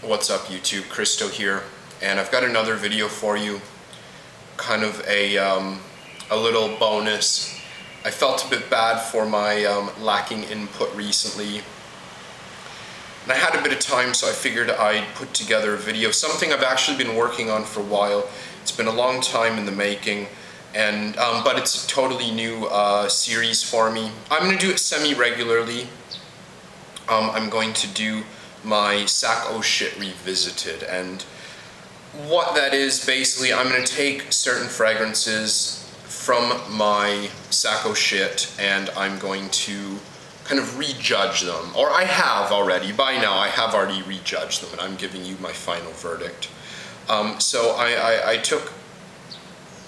What's up YouTube, Kristo here, and I've got another video for you, kind of a little bonus. I felt a bit bad for my lacking input recently, and I had a bit of time, so I figured I'd put together a video, something I've actually been working on for a while. It's been a long time in the making, and but it's a totally new series for me. I'm going to do it semi-regularly. I'm going to do my Sac O Shit Revisited, and what that is, basically, I'm going to take certain fragrances from my Sac O Shit and I'm going to kind of rejudge them, or I have already. By now I have already rejudged them and I'm giving you my final verdict. So I took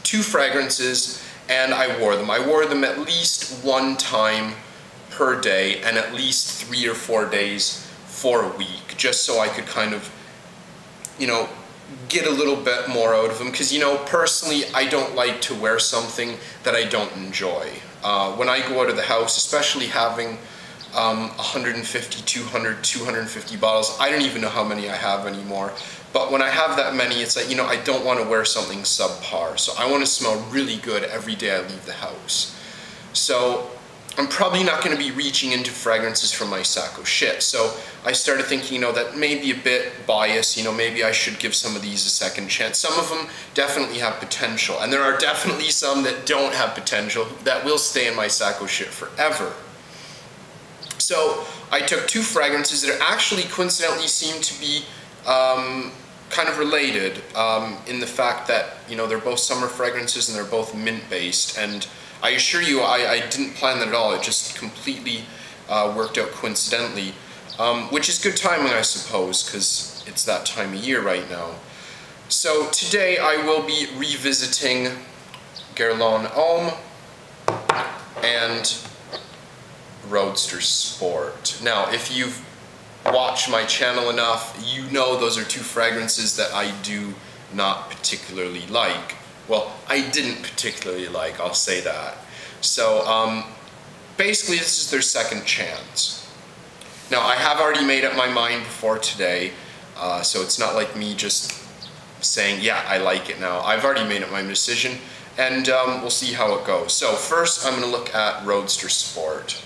two fragrances and I wore them. I wore them at least one time per day and at least 3 or 4 days for a week, just so I could kind of, get a little bit more out of them. Because, personally, I don't like to wear something that I don't enjoy. When I go out of the house, especially having 150, 200, 250 bottles, I don't even know how many I have anymore. But when I have that many, it's like, I don't want to wear something subpar. So I want to smell really good every day I leave the house. So I'm probably not going to be reaching into fragrances from my Sac O Shit. So I started thinking, that may be a bit biased, maybe I should give some of these a second chance. Some of them definitely have potential, and there are definitely some that don't have potential that will stay in my Sac O Shit forever. So I took two fragrances that actually coincidentally seem to be kind of related in the fact that, they're both summer fragrances and they're both mint-based. And I assure you, I didn't plan that at all. It just completely worked out coincidentally, which is good timing, I suppose, because it's that time of year right now. So today I will be revisiting Guerlain Homme and Roadster Sport. Now, if you've watched my channel enough, you know those are two fragrances that I do not particularly like. Well, I didn't particularly like, I'll say that. So basically this is their second chance. Now I have already made up my mind before today, so it's not like me just saying, yeah, I like it now. I've already made up my decision, and we'll see how it goes. So first I'm going to look at Roadster Sport.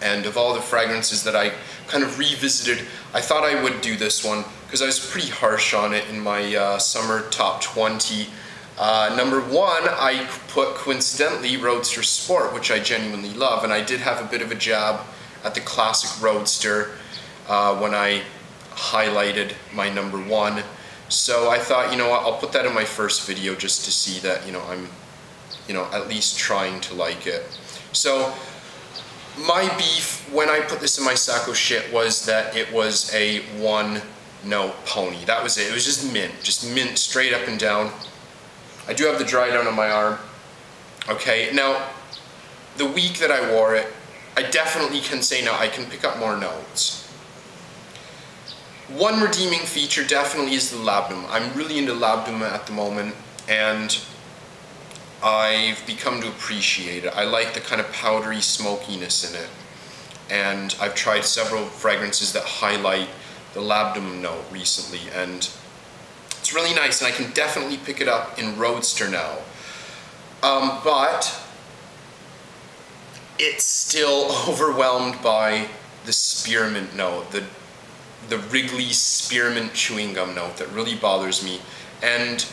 And of all the fragrances that I kind of revisited, I thought I would do this one because I was pretty harsh on it in my summer top 20. Number one, I put coincidentally Roadster Sport, which I genuinely love, and I did have a bit of a jab at the classic Roadster when I highlighted my number one. So I thought, what, I'll put that in my first video just to see that, I'm, at least trying to like it. So my beef when I put this in my Sac O Shit was that it was a one-note pony. That was it. It was just mint straight up and down. I do have the dry down on my arm. Okay, now, the week that I wore it, I definitely can say now I can pick up more notes. One redeeming feature definitely is the labdanum. I'm really into labdanum at the moment, and I've become to appreciate it. I like the kind of powdery smokiness in it, and I've tried several fragrances that highlight the labdanum note recently, and it's really nice, and I can definitely pick it up in Roadster now. But it's still overwhelmed by the spearmint note, the Wrigley spearmint chewing gum note that really bothers me. And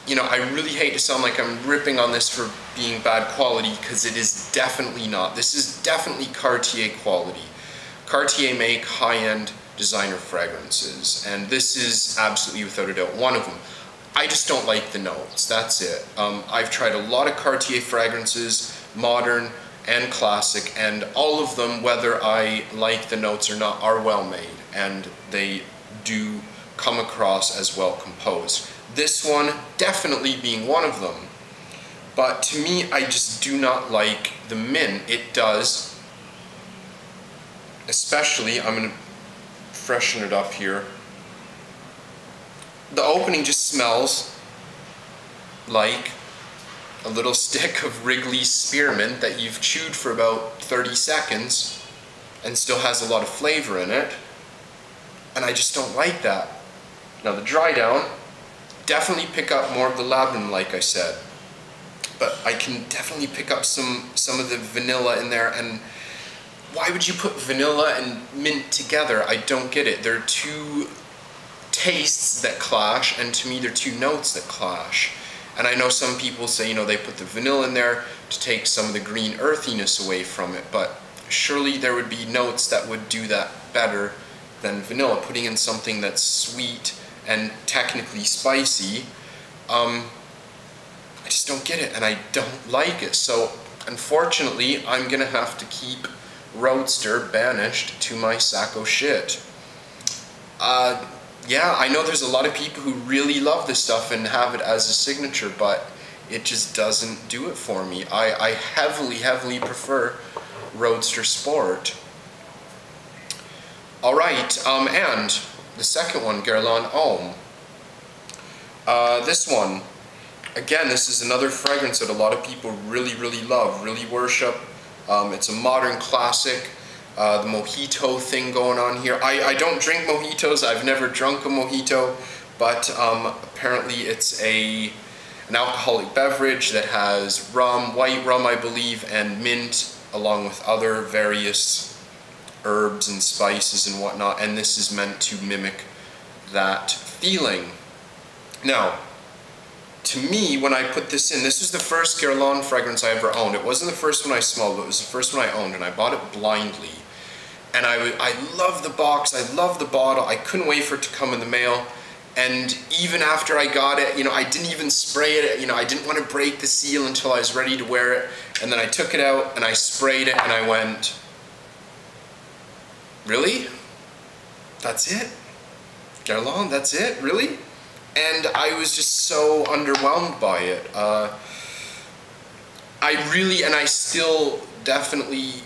I really hate to sound like I'm ripping on this for being bad quality, because it is definitely not. This is definitely Cartier quality. Cartier make high-end designer fragrances, and this is absolutely, without a doubt, one of them. I just don't like the notes, that's it. I've tried a lot of Cartier fragrances, modern and classic, and all of them, whether I like the notes or not, are well made, and they do come across as well composed. This one definitely being one of them, but to me, I just do not like the mint. It does, especially, I'm going to freshen it up here. The opening just smells like a little stick of Wrigley spearmint that you've chewed for about 30 seconds and still has a lot of flavor in it. and I just don't like that. Now the dry down, definitely pick up more of the labdanum, like I said, but I can definitely pick up some of the vanilla in there. And why would you put vanilla and mint together? I don't get it. They're two tastes that clash, and to me they're two notes that clash. And I know some people say, you know, they put the vanilla in there to take some of the green earthiness away from it, but surely there would be notes that would do that better than vanilla. Putting in something that's sweet and technically spicy, I just don't get it, and I don't like it. So unfortunately, I'm gonna have to keep Roadster banished to my sack of shit. Yeah, I know there's a lot of people who really love this stuff and have it as a signature, but it just doesn't do it for me. I heavily prefer Roadster Sport. Alright, and the second one, Guerlain Homme. This one, again, this is another fragrance that a lot of people really love, really worship. It's a modern classic. The mojito thing going on here. I don't drink mojitos. I've never drunk a mojito, but apparently it's an alcoholic beverage that has rum, white rum I believe, and mint, along with other various herbs and spices and whatnot, and this is meant to mimic that feeling. Now, to me, when I put this in, this was the first Guerlain fragrance I ever owned. It wasn't the first one I smelled, but it was the first one I owned, and I bought it blindly. And I love the box, I love the bottle, I couldn't wait for it to come in the mail. And even after I got it, you know, I didn't even spray it, you know, I didn't want to break the seal until I was ready to wear it. And then I took it out and I sprayed it and I went, really? That's it? Guerlain, that's it? Really? And I was just so underwhelmed by it. I still definitely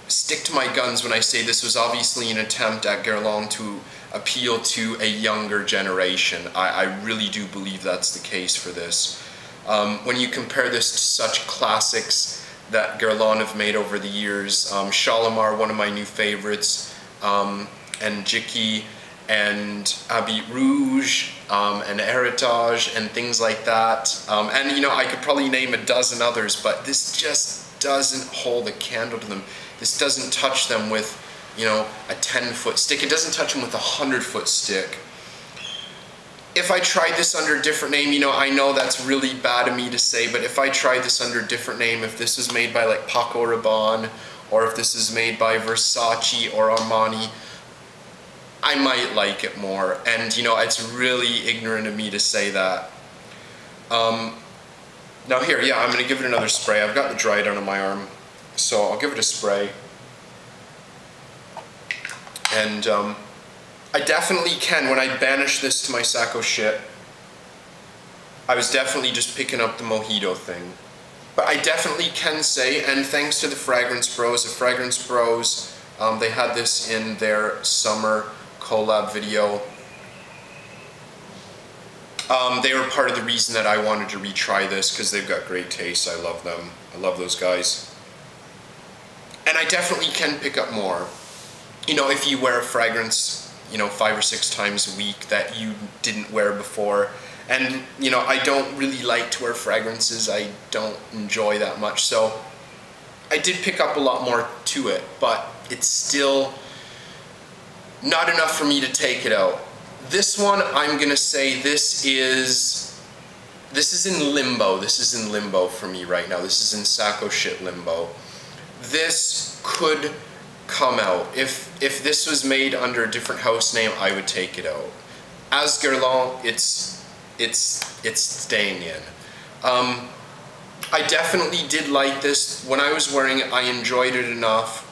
stick to my guns when I say this was obviously an attempt at Guerlain to appeal to a younger generation. I really do believe that's the case for this. When you compare this to such classics that Guerlain have made over the years, Shalimar, one of my new favorites, and Jiki, and Habit Rouge, and Heritage, and things like that. And you know, I could probably name a dozen others, but this just doesn't hold a candle to them. This doesn't touch them with, you know, a 10-foot stick. It doesn't touch them with a 100-foot stick. If I tried this under a different name, you know, I know that's really bad of me to say, but if I tried this under a different name, if this was made by like Paco Rabanne, or if this is made by Versace or Armani, I might like it more. And, you know, it's really ignorant of me to say that. Now here, yeah, I'm gonna give it another spray. I've got the dry down on my arm, so I'll give it a spray. And I definitely can, when I banish this to my sack of shit, I was definitely just picking up the mojito thing. But I definitely can say, and thanks to the Fragrance Bros, they had this in their summer collab video. They were part of the reason that I wanted to retry this, because they've got great taste. I love them. I love those guys. And I definitely can pick up more. You know, if you wear a fragrance, you know, 5 or 6 times a week that you didn't wear before. And, you know, I don't really like to wear fragrances. I don't enjoy that much. So I did pick up a lot more to it, but it's still not enough for me to take it out. This one, I'm gonna say this is in limbo. This is in limbo for me right now. This is in sacco shit limbo. This could come out. If this was made under a different house name, I would take it out. As Guerlain, it's staying in. I definitely did like this. When I was wearing it, I enjoyed it enough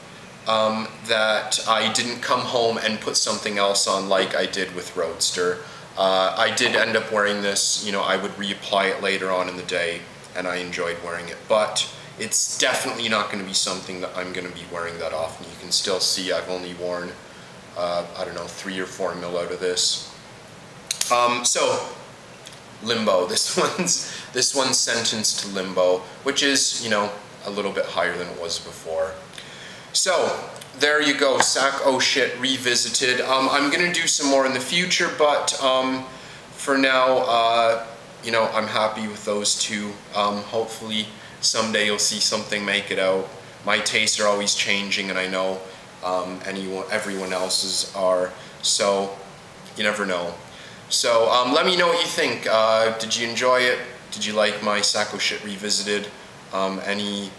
that I didn't come home and put something else on like I did with Roadster. I did end up wearing this, you know, I would reapply it later on in the day, and I enjoyed wearing it. But it's definitely not going to be something that I'm going to be wearing that often. You can still see I've only worn, I don't know, 3 or 4 mil out of this. So, limbo. This one's sentenced to limbo, which is, you know, a little bit higher than it was before. So, there you go, Sack Oh Shit Revisited. I'm gonna do some more in the future, but for now, you know, I'm happy with those two. Hopefully someday you'll see something make it out. My tastes are always changing, and I know everyone else's are, so you never know. So let me know what you think. Did you enjoy it? Did you like my Sack Oh Shit Revisited? Any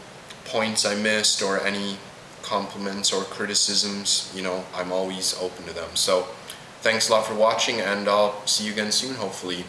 points I missed, or any compliments or criticisms, you know, I'm always open to them. So thanks a lot for watching, and I'll see you again soon, hopefully.